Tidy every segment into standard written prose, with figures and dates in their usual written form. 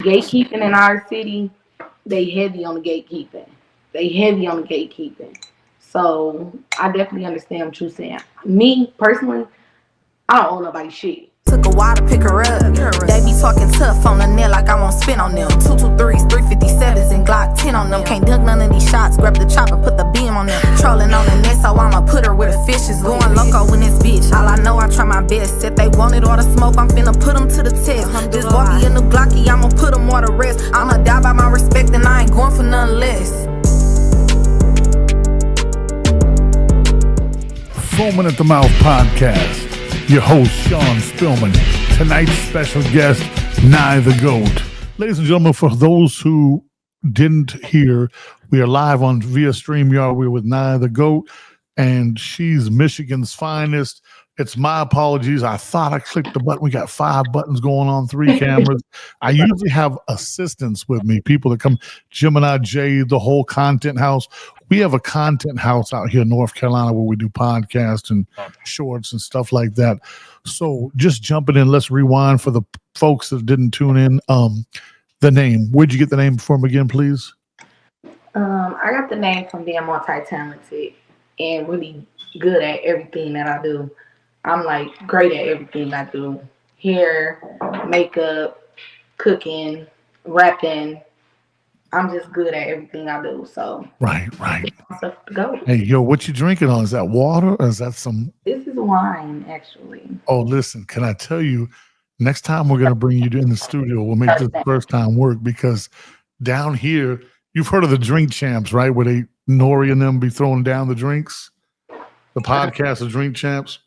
Gatekeeping in our city, they heavy on the gatekeeping. So I definitely understand what you're saying. Me personally, I don't owe nobody shit. Took a while to pick her up. They be talking tough on the net like I won't spin on them. 223s, 357s, and Glock 10 on them. Can't duck none of these shots. Grab the chopper, put the beam on them. Trolling on the net, so I'ma put her where the fish is. Going loco in this bitch. All I know, I try my best. If they wanted all the smoke, I'm finna put them to the test. Just bought me a new Glocky, I'ma put them all to rest. I'ma die by my respect, and I ain't going for none less. Foaming at the Mouth podcast. Your host, Shawn Spilman. Tonight's special guest, NI TheGoat. Ladies and gentlemen, for those who didn't hear, we are live on via StreamYard. We're with NI TheGoat, and she's Michigan's finest. It's my apologies. I thought I clicked the button. We got 5 buttons going on, 3 cameras. I usually have assistants with me, people that come, Gemini J, the whole content house. We have a content house out here in North Carolina where we do podcasts and shorts and stuff like that. So just jumping in, let's rewind for the folks that didn't tune in. The name. Where'd you get the name from again, please? I got the name from being multi-talented and really good at everything that I do. I'm like great at everything I do. Hair, makeup, cooking, rapping. I'm just good at everything I do. So Right. stuff to go. Hey, yo, what you drinking on? Is that water or is that some? This is wine, actually. Oh, listen, can I tell you, next time we're going to bring you in the studio, we'll make this first time work, because down here, you've heard of the Drink Champs, right? Where they, Nori and them be throwing down the drinks. The podcast of Drink Champs.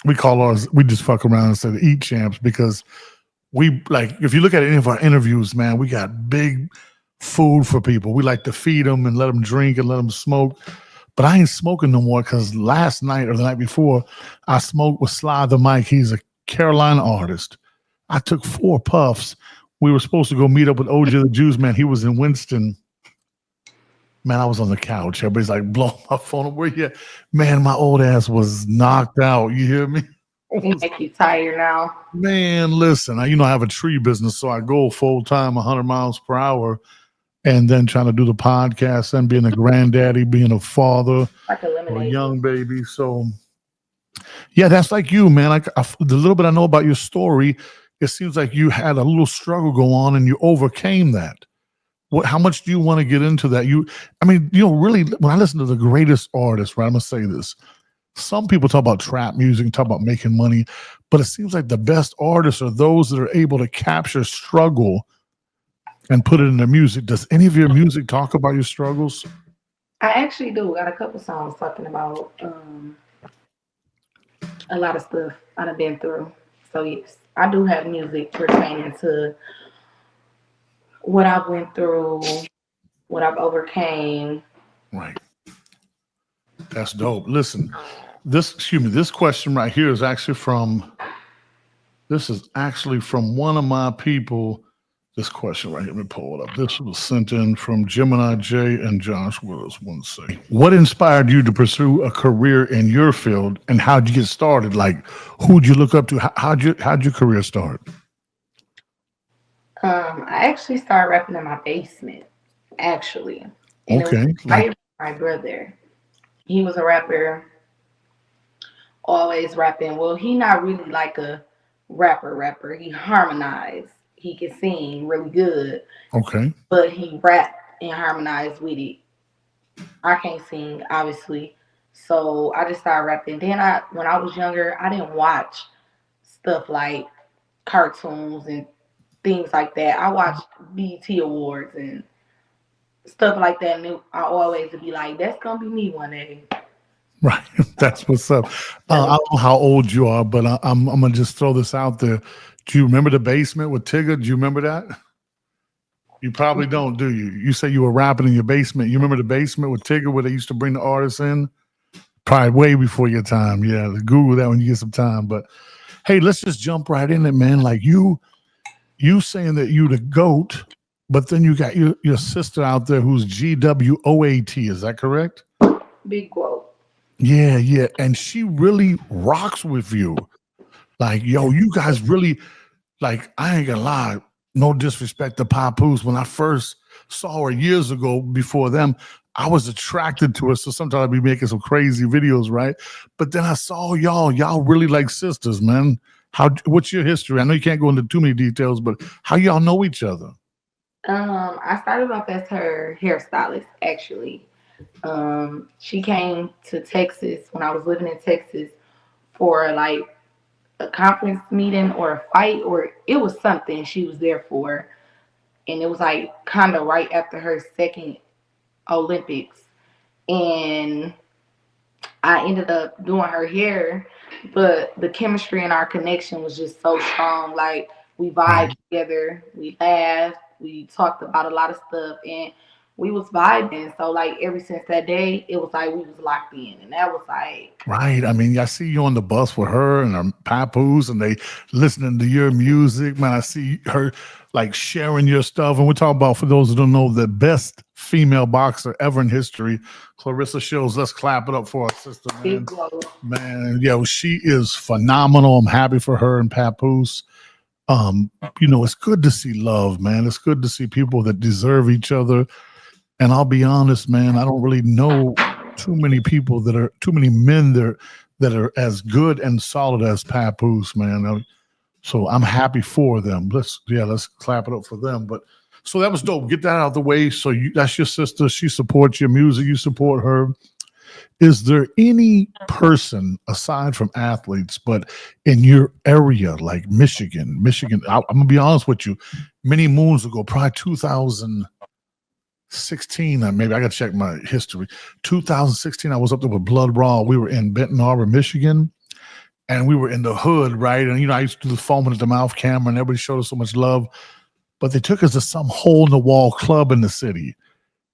We call ours, we just fuck around and say the Eat Champs, because we, like, if you look at any of our interviews, man, we got big food for people. We like to feed them and let them drink and let them smoke. But I ain't smoking no more, because last night or the night before, I smoked with Sly the Mike. He's a Carolina artist. I took 4 puffs. We were supposed to go meet up with OJ the Juice Man. He was in Winston. Man, I was on the couch. Everybody's like, blow my phone up. Where you at? Man, my old ass was knocked out. You hear me? You make you tired now. Man, listen, I have a tree business, so I go full time 100 miles per hour, and then trying to do the podcast and being a granddaddy, being a father, like or a young baby. So, yeah, that's like you, man. The little bit I know about your story, it seems like you had a little struggle go on and you overcame that. How much do you want to get into that? Really, when I listen to the greatest artists, right, I'm going to say this. Some people talk about trap music, talk about making money, but it seems like the best artists are those that are able to capture struggle and put it in their music. Does any of your music talk about your struggles? I actually do. Got a couple songs talking about a lot of stuff I've been through. So yes, I do have music pertaining to what I've went through, what I've overcame. Right. That's dope. Listen, this question right here is actually from one of my people. This question right here, let me pull it up. This was sent in from Gemini J and Josh Willis. One second. What inspired you to pursue a career in your field, and how'd you get started? Like, who'd you look up to? How'd your career start? I actually started rapping in my basement, actually. And okay. It was my brother. He was a rapper, always rapping. Well, he not really like a rapper. He harmonized. He can sing really good. Okay. But he rapped and harmonized with it. I can't sing, obviously. So I just started rapping. Then when I was younger, I didn't watch stuff like cartoons and things like that. I watched BET Awards and stuff like that. And I always would be like, that's going to be me one day. Right. That's what's up. I don't know how old you are, but I'm going to just throw this out there. Do you remember The Basement with Tigger? Do you remember that? You probably don't, do you? You say you were rapping in your basement. You remember The Basement with Tigger where they used to bring the artists in? Probably way before your time. Yeah, Google that when you get some time. But, hey, let's just jump right in it, man. Like you saying that you the GOAT, but then you got your sister out there who's GWOAT. Is that correct? Big GWOAT. Yeah. And she really rocks with you. Like, yo, you guys really, like, I ain't gonna lie. no disrespect to Papoose. When I first saw her years ago before them, I was attracted to her. So sometimes I'd be making some crazy videos, right? But then I saw y'all. Y'all really like sisters, man. What's your history? I know you can't go into too many details, but how y'all know each other? I started off as her hairstylist, actually. She came to Texas when I was living in Texas for like a conference meeting or a fight, or it was something she was there for. And it was like kind of right after her second Olympics. And I ended up doing her hair, but the chemistry and our connection was just so strong. Like we vibed Right. together, we laughed, we talked about a lot of stuff, and we was vibing. So like ever since that day, it was like we was locked in, and that was like Right. I mean, I see you on the bus with her and her papoose, and they listening to your music. Man, I see her like sharing your stuff. And we're talking about, for those who don't know, the best female boxer ever in history, Claressa Shields. Let's clap it up for our sister, big man. growth. Man, yeah, well, she is phenomenal. I'm happy for her and Papoose. Um, it's good to see love, man. It's good to see people that deserve each other. And I'll be honest, man, I don't really know too many people that are too many men there that are as good and solid as Papoose, man. So I'm happy for them. Let's clap it up for them. But so that was dope. Get that out of the way. So that's your sister. She supports your music. You support her. Is there any person aside from athletes, but in your area, like Michigan? I'm gonna be honest with you. Many moons ago, probably 2016, maybe I got to check my history. 2016, I was up there with Blood Raw. We were in Benton Harbor, Michigan, and we were in the hood, right? And I used to do the foaming at the mouth camera, and everybody showed us so much love. But they took us to some hole in the wall club in the city.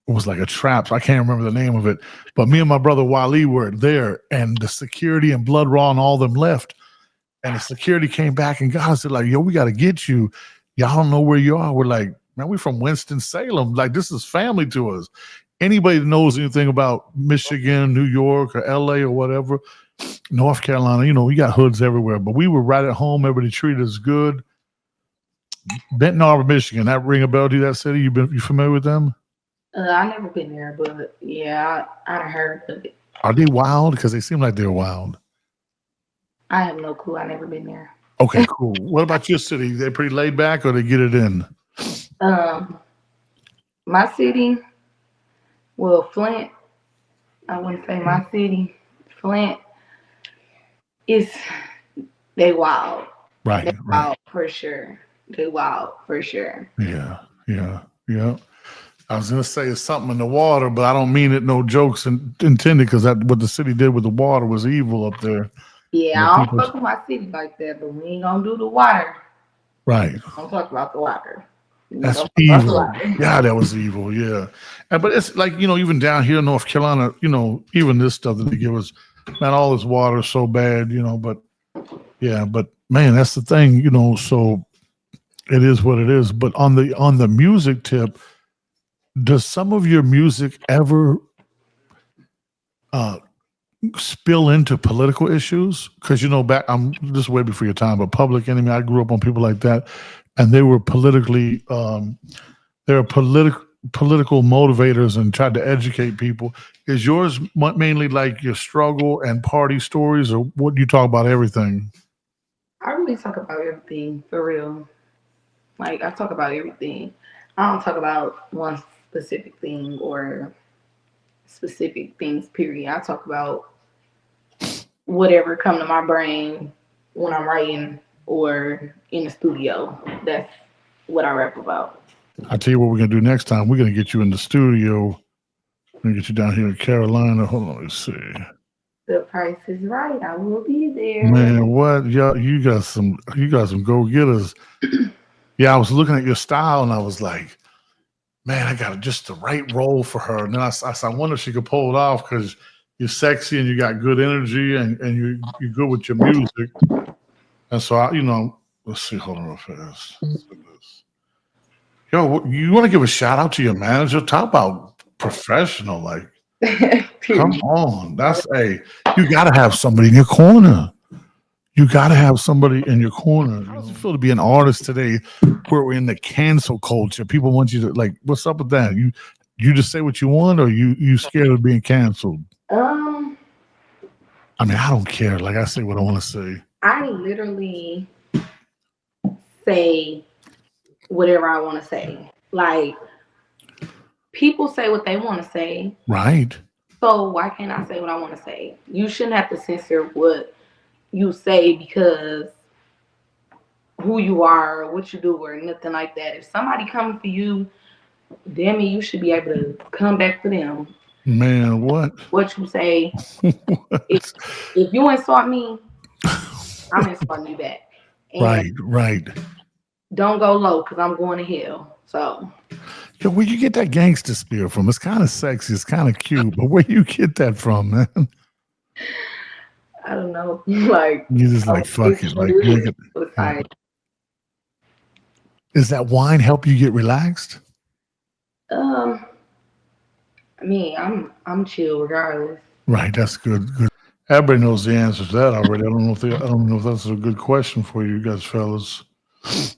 It was like a trap. So I can't remember the name of it. But me and my brother Wally were there, and the security and Blood Raw and all of them left. And the security came back and got us. Said, like, yo, we got to get you. Y'all don't know where you are. We're like, man, we're from Winston-Salem. Like, this is family to us. Anybody that knows anything about Michigan, New York, or LA, or whatever, North Carolina, we got hoods everywhere. But we were right at home. Everybody treated us good. Benton Harbor, Michigan. That ring a bell to you, that city? You familiar with them? I never been there, but yeah, I heard of it. Are they wild? Because they seem like they're wild. I have no clue. I never been there. Okay, cool. What about your city? They pretty laid back, or they get it in? My city, well, Flint. I wouldn't say my city. Flint is they wild. Right, They right. wild for sure. They wild for sure. Yeah, yeah, yeah. I was gonna say it's something in the water, but I don't mean it. No jokes intended, because that what the city did with the water was evil up there. Yeah, The I don't people, fuck with my city like that, but we ain't gonna do the water. right? Don't talk about the water. We ain't That's gonna talk about the evil. water. Yeah, that was evil. Yeah, but it's like even down here in North Carolina, even this stuff that they give us, man, all this water is so bad. But yeah, but man, that's the thing. So it is what it is. But on the music tip, does some of your music ever uh, spill into political issues? Because back, I'm just way before your time, but Public Enemy, I grew up on people like that, and they were political motivators and tried to educate people. Is yours mainly like your struggle and party stories, or what do you talk about? Everything? I really talk about everything for real. Like I talk about everything. I don't talk about one specific thing or specific things. Period. I talk about whatever come to my brain when I'm writing or in the studio. That's what I rap about. I tell you what we're gonna do next time. We're gonna get you in the studio. We're gonna get you down here in Carolina. Hold on, let's see. The price is right. I will be there. Man, what? Yeah, you got some go getters. Yeah, I was looking at your style and I was like, man, I got just the right role for her. And then I wonder if she could pull it off, because you're sexy and you got good energy, and you're good with your music. And so let's see. Hold on real fast. Let's do this. Yo, you want to give a shout out to your manager? Talk about professional. Like, come Period. on. You got to have somebody in your corner. You got to have somebody in your corner. How does it feel to be an artist today, where we're in the cancel culture? People want you to like, what's up with that? You just say what you want, or you scared of being canceled? Um, I mean, I don't care. Like I say what I want to say. I literally say whatever I want to say. Like people say what they want to say, Right. so why can't I say what I want to say? You shouldn't have to censor what you say because who you are, or what you do, or nothing like that. If somebody coming for you, damn it, you should be able to come back for them. Man, what? What you say, if What? if you insult me, I'm insulting you back. And Right, right. don't go low because I'm going to hell. So Yo, where you get that gangster spirit from? It's kind of sexy. It's kind of cute, but where you get that from, man? I don't know. Like You just oh, like fuck it's it, like make it. Yeah. like Does that wine help you get relaxed? um I mean I'm chill regardless. Right, that's good. Good. Everybody knows the answer to that already. I don't know if that's a good question for you guys, fellas. What's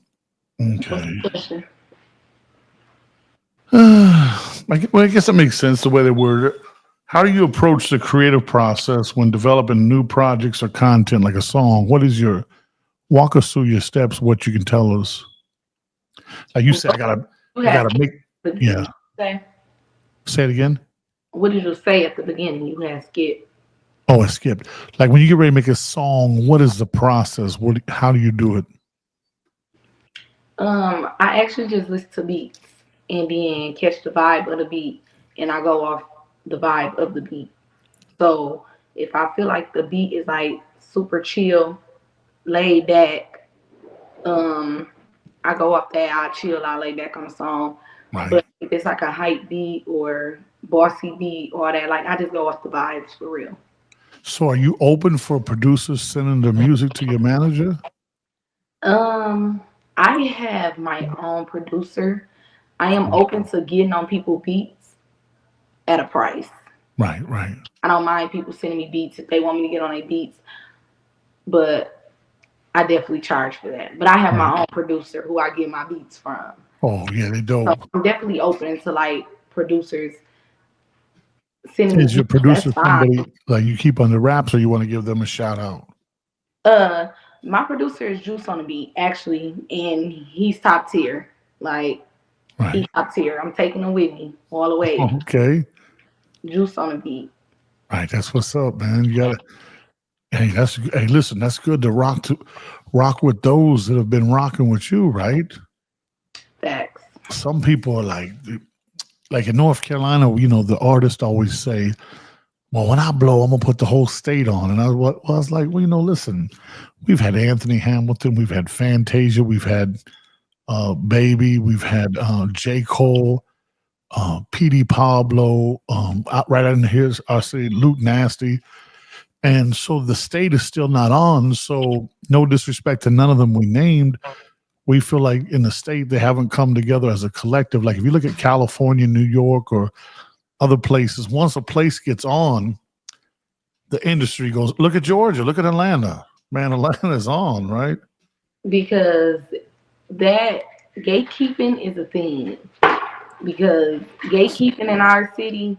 Okay. the question? Well, I guess that makes sense the way they word it. How do you approach the creative process when developing new projects or content like a song? What is your walk us through your steps? What you can tell us? Like you said, You I had gotta make. what Yeah. did you say? Say it again. What did you say at the beginning? You had skip. Oh, I skipped. Like when you get ready to make a song, what is the process? What? How do you do it? I actually just listen to beats and then catch the vibe of the beat, and I go off the vibe of the beat. So if I feel like the beat is like super chill, laid back, um, I go off that. I chill. I lay back on the song. Right. But if it's like a hype beat or bossy beat or that, like I just go off the vibes for real. So, are you open for producers sending the music to your manager? Um, I have my own producer. I am open to getting on people beats at a price. Right. Right. I don't mind people sending me beats if they want me to get on their beats, but I definitely charge for that. But I have Right. my own producer who I get my beats from. Oh, yeah, they So dope. I'm definitely open to like producers sending me Is your beats. That's producer fine. somebody like you keep under wraps, or you want to give them a shout out? Uh, my producer is Juice on the beat actually, and he's top tier. Like Right. he's top tier. I'm taking him with me all the way. Okay. Juice on the beat. Right. That's what's up, man. You gotta. Hey, listen. That's good to rock with those that have been rocking with you, right? Facts. Some people are like in North Carolina. You know, the artists always say, "Well, when I blow, I'm gonna put the whole state on." And I was like, "Well, listen, we've had Anthony Hamilton, we've had Fantasia, we've had Baby, we've had J. Cole, PD Pablo, right in here's I say Luke Nasty, and so the state is still not on. So no disrespect to none of them we named. We feel like in the state they haven't come together as a collective. Like if you look at California, New York, or other places, once a place gets on, the industry goes. Look at Georgia, look at Atlanta. Man, Atlanta's on, right? Because that gatekeeping is a thing. Because gatekeeping in our city,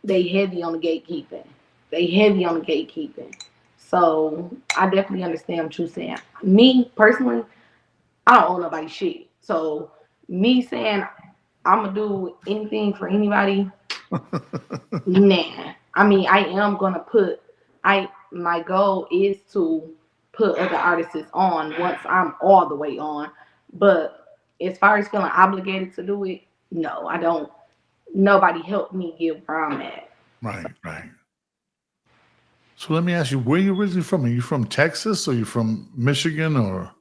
they heavy on the gatekeeping. They heavy on the gatekeeping. So I definitely understand what you're saying. Me personally, I don't owe nobody shit. So me saying I'm gonna do anything for anybody, nah. I mean, I am gonna put. I my goal is to put other artists on once I'm all the way on. But as far as feeling obligated to do it, no, I don't. Nobody helped me get where I'm at. Right, right. So let me ask you, where are you originally from? Are you from Texas or you from Michigan or?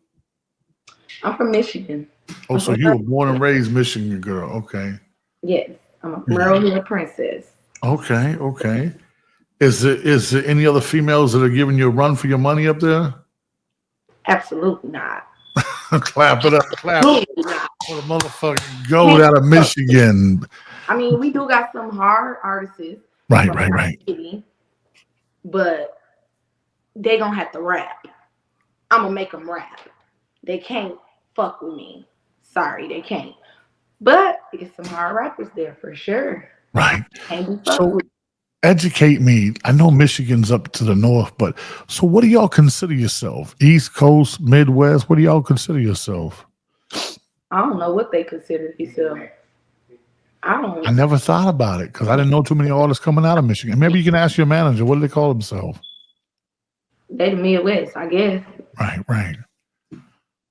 I'm from Michigan. Oh, I'm so from you were born and raised Michigan girl. Okay. yes. I'm a Yeah. Merle Princess. Okay, okay. Is there any other females that are giving you a run for your money up there? Absolutely not. Clap it up, clap Absolutely not. for the motherfucking goat Can't out of help. Michigan. I mean, we do got some hard artists Right, from right, our right. city, but they gonna have to rap. I'm gonna make them rap. They can't fuck with me. Sorry, they can't. But it's some hard rappers there for sure. Right. Can't be fucked So with. educate me. I know Michigan's up to the north, but so what do y'all consider yourself? East Coast, Midwest? What do y'all consider yourself? I don't know what they consider themselves. I I don't. never thought about it because I didn't know too many artists coming out of Michigan. Maybe you can ask your manager. What do they call themselves? They the Midwest, I guess. Right, right.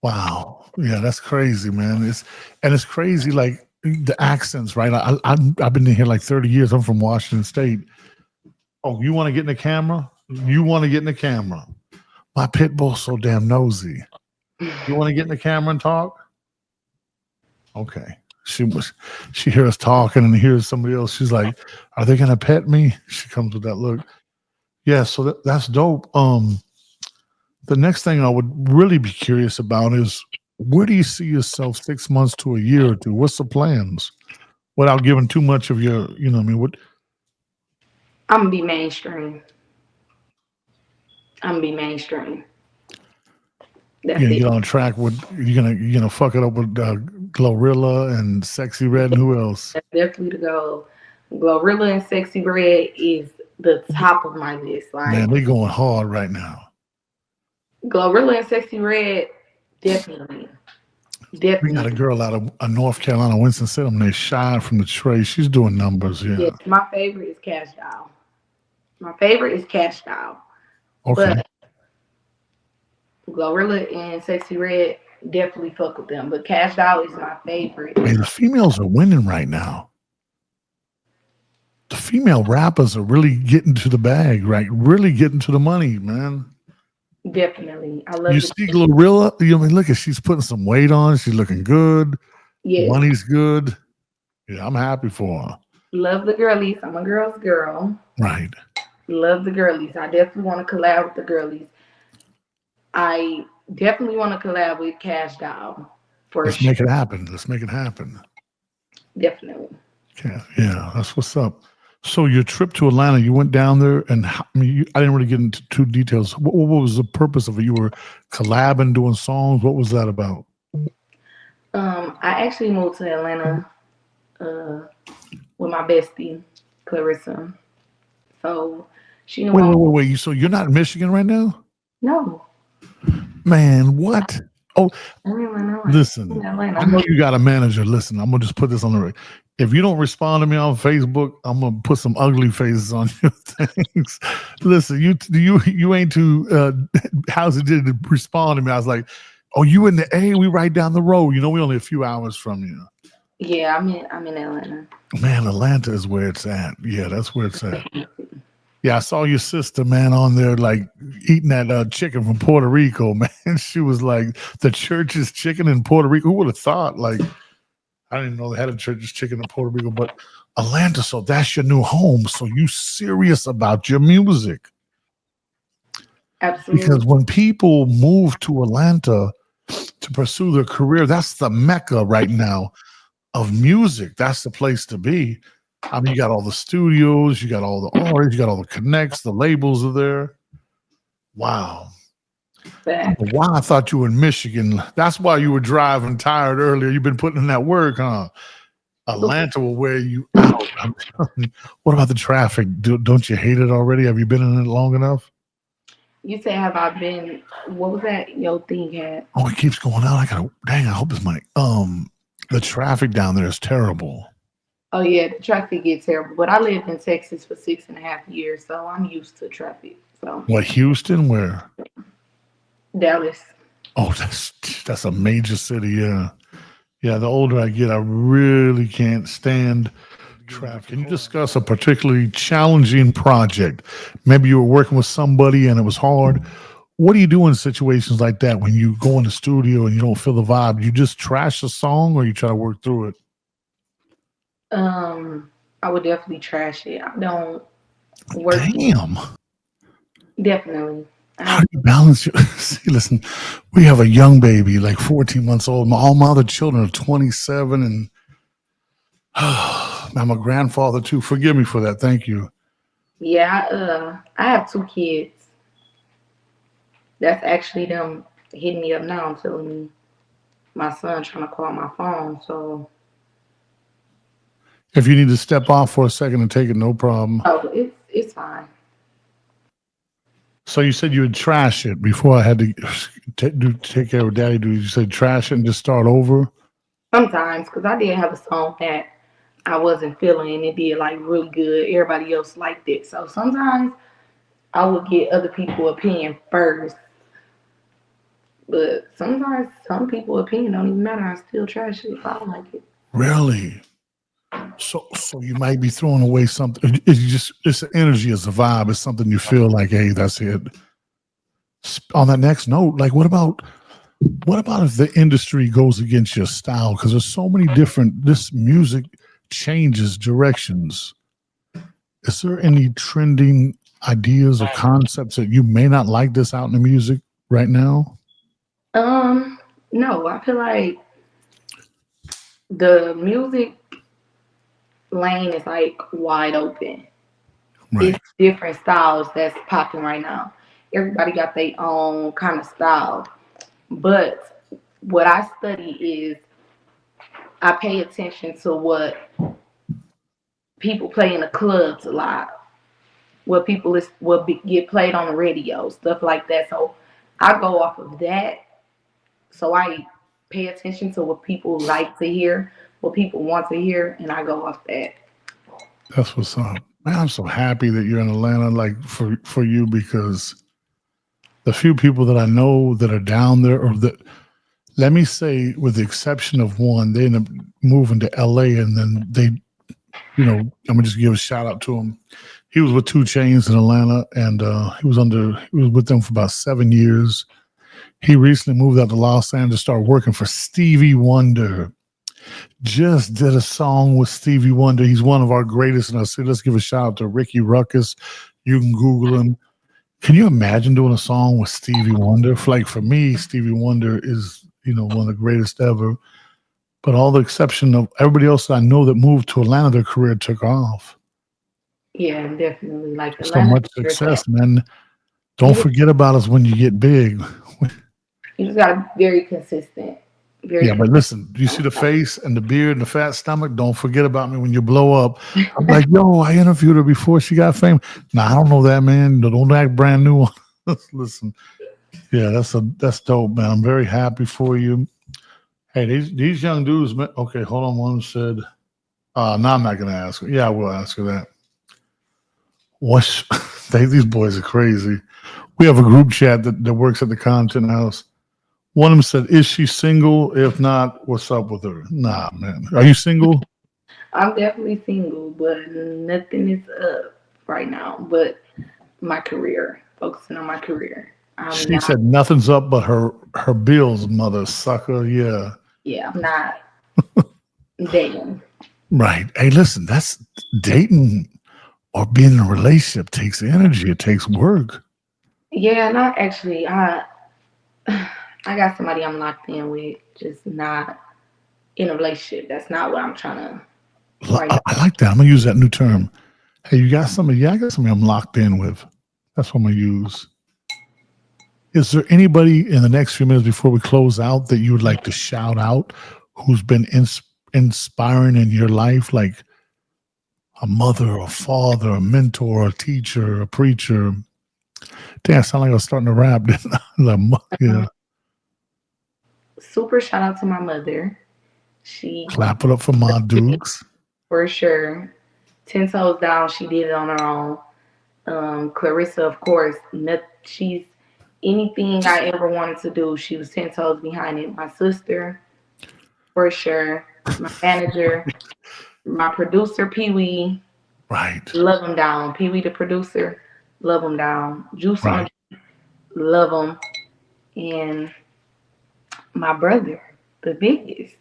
Wow. Yeah, that's crazy, man. It's crazy, like the accents, right? I've been in here like 30 years. I'm from Washington State. Oh, you want to get in the camera? You want to get in the camera? My pit bull's so damn nosy. You want to get in the camera and talk? Okay. She hears us talking and hears somebody else. She's like, "Are they gonna pet me?" She comes with that look. Yeah, so that's dope. The next thing I would really be curious about is where do you see yourself 6 months to a year or two? What's the plans? Without giving too much of your, what I mean, what I'm gonna be mainstream. I'm gonna be mainstream. you That's know, it. get on track with you're gonna fuck it up with Glorilla and Sexy Red and who else? That's definitely the goal. Glorilla and Sexy Red is the top of my list. Man, Like they going hard right now. Glorilla and Sexy Red, definitely, We got a definitely. girl out of North Carolina, Winston-Salem, named Shine from the Tray. She's doing numbers, yeah. Yes, my favorite is Cash Doll. My favorite is Cash Doll, Okay. but Glorilla and Sexy Red definitely fuck with them. But Cash Doll is my favorite. Man, the females are winning right now. The female rappers are really getting to the bag, right? Really getting to the money, man. Definitely, I You love the see Glorilla, look at she's putting some weight on. She's looking good. yes, Money's good. Yeah, I'm happy for her. love the girlies. I'm a girl's girl. Right. Love the girlies. I definitely want to collab with the girlies. I definitely want to collab with Cash Doll for Let's sure. make it happen. Let's make it happen. Definitely. Okay. Yeah, that's what's up. So your trip to Atlanta, you went down there, and I didn't really get into too details. What was the purpose of it? You were collabing, doing songs. What was that about? I actually moved to Atlanta uh, with my bestie, Claressa. So she didn't Wait, wait, want wait, wait. So you're not in Michigan right now, no. man? What? Oh, I'm in Atlanta. I'm listen. in I know Atlanta. you got a manager. Listen, I'm gonna just put this on the record. If you don't respond to me on Facebook, I'm gonna put some ugly faces on your things. Listen, you ain't too. How's it did to respond to me? I was like, "Oh, you in the A? We right down the road. You know, we only a few hours from you." Yeah, I'm in Atlanta. Man, Atlanta is where it's at. Yeah, that's where it's at. Yeah, I saw your sister, man, on there like eating that chicken from Puerto Rico, man. She was like, the church's chicken in Puerto Rico. Who would have thought? Like, I didn't even know they had a church's chicken in Puerto Rico, but Atlanta, so that's your new home. So you serious about your music. Absolutely. Because when people move to Atlanta to pursue their career, that's the mecca right now of music. That's the place to be. I mean, you got all the studios, you got all the artists, you got all the connects, the labels are there. Wow. I don't But know why I thought you were in Michigan. That's why you were driving tired earlier. You've been putting in that work, huh? Atlanta will wear you out. I'm telling you. What about the traffic? Don't you hate it already? Have you been in it long enough? you said, have I been? What was that your thing had? Oh, it keeps going out. I gotta dang, I hope it's money. The traffic down there is terrible. Oh yeah, the traffic gets terrible. But I lived in Texas for 6.5 years, so I'm used to traffic. So What, Houston? Where? Dallas. Oh, that's a major city, yeah. Yeah, the older I get, I really can't stand traffic. Can you discuss a particularly challenging project? Maybe you were working with somebody and it was hard. What do you do in situations like that when you go in the studio and you don't feel the vibe? You just trash a song or you try to work through it? I would definitely trash it. I don't work Damn. definitely. How do you balance your see, listen, we have a young baby, like 14 months old. All my other children are 27 and I'm a grandfather too. Forgive me for that. Thank you. Yeah, I have two kids. That's actually them hitting me up now and telling me my son trying to call my phone. So, If you need to step off for a second and take it, no problem. oh, it's fine. So you said you would trash it before I had to take care of daddy duties. You said trash it and just start over. Sometimes, because I did have a song that I wasn't feeling and it did like really good. Everybody else liked it. So sometimes I would get other people's opinion first. But sometimes some people's opinion don't even matter. I still trash it if I don't like it. Really? So you might be throwing away something. It's just it's the energy, it's a vibe. It's something you feel like, hey, that's it. On that next note, like what about if the industry goes against your style? Because there's so many different. This music changes directions. Is there any trending ideas or concepts that you may not like this out in the music right now? No, I feel like the music lane is like wide open. Right. It's different styles that's popping right now. Everybody got their own kind of style. But what I study is I pay attention to what people play in the clubs a lot, what people is what get played on the radio, stuff like that. So I go off of that. So I pay attention to what people like to hear, what people want to hear, and I go off that. That's what's up. Man, I'm so happy that you're in Atlanta, like for you, because the few people that I know that are down there, or that let me say, with the exception of one, they end up moving to LA, and then they, I'm gonna just give a shout out to him. He was with Two Chains in Atlanta, and he was with them for about 7 years. He recently moved out to Los Angeles, started working for Stevie Wonder. Just did a song with Stevie Wonder. He's one of our greatest. And I said, let's give a shout out to Ricky Ruckus. You can Google him. Can you imagine doing a song with Stevie Wonder? Like for me, Stevie Wonder is, one of the greatest ever. But all the exception of everybody else I know that moved to Atlanta, their career took off. Yeah, definitely. Like So Atlanta, much success, man. Don't you just, forget about us when you get big. you just gotta be very consistent. Very Yeah, but consistent. listen, you see the face and the beard and the fat stomach? Don't forget about me when you blow up. I'm like, yo, I interviewed her before she got famous. Nah, I don't know that, man. Don't act brand new. Listen, yeah, that's dope, man. I'm very happy for you. Hey, these young dudes, man. Okay, hold on. One said, no, I'm not gonna ask her. Yeah, I will ask her that. What's these boys are crazy. We have a group chat that works at the content house. One of them said, "Is she single? If not, what's up with her?" Nah, man. Are you single? I'm definitely single, but nothing is up right now. But my career, focusing on my career. I'm She not. said nothing's up but her bills, mother sucker. Yeah, Yeah, I'm not dating. right. Hey, listen, that's dating or being in a relationship takes energy. It takes work. Yeah, not actually. I got somebody I'm locked in with, just not in a relationship. That's not what I'm trying to right now. I like that. I'm gonna use that new term. Hey, you got somebody? Yeah, I got somebody I'm locked in with. That's what I'm gonna use. Is there anybody in the next few minutes before we close out that you would like to shout out who's been inspiring in your life, like a mother, a father, a mentor, a teacher, a preacher? Damn, I sound like I was starting to rap. Didn't I? Yeah, Super shout out to my mother. She, clap it up for my Dukes. for sure, 10 toes down, she did it on her own. Clarissa, of course, she's anything I ever wanted to do, she was 10 toes behind it. My sister, for sure. My manager, my producer, Pee Wee, Right, love him down. Pee Wee, the producer, love him down. Juice on right. the love him. And my brother, the biggest,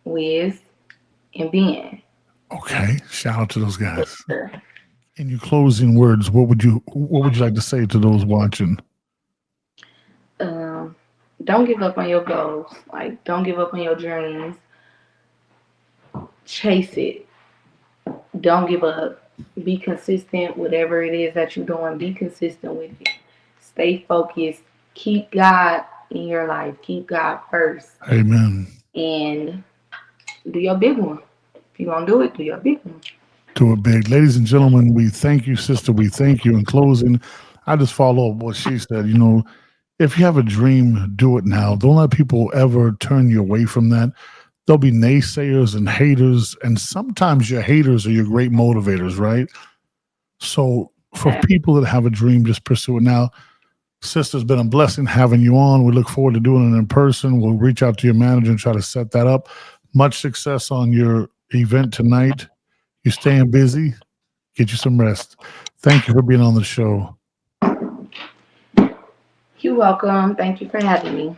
Wiz and Ben. Okay, shout out to those guys. In your closing words, what would you like to say to those watching? Um, don't give up on your goals. Like, don't give up on your dreams. Chase it. Don't give up. Be consistent. Whatever it is that you're doing, be consistent with it. Stay focused. Keep God in your life. Keep God first. Amen. And do your big one. If you're going to do it, do your big one. Do it big. Ladies and gentlemen, we thank you, sister. We thank you. In closing, I just follow up what she said. If you have a dream, do it now. Don't let people ever turn you away from that. There'll be naysayers and haters, and sometimes your haters are your great motivators, right? So for people that have a dream, just pursue it now. Sister's been a blessing having you on. We look forward to doing it in person. We'll reach out to your manager and try to set that up. Much success on your event tonight. You staying busy? Get you some rest. Thank you for being on the show. You're welcome. Thank you for having me.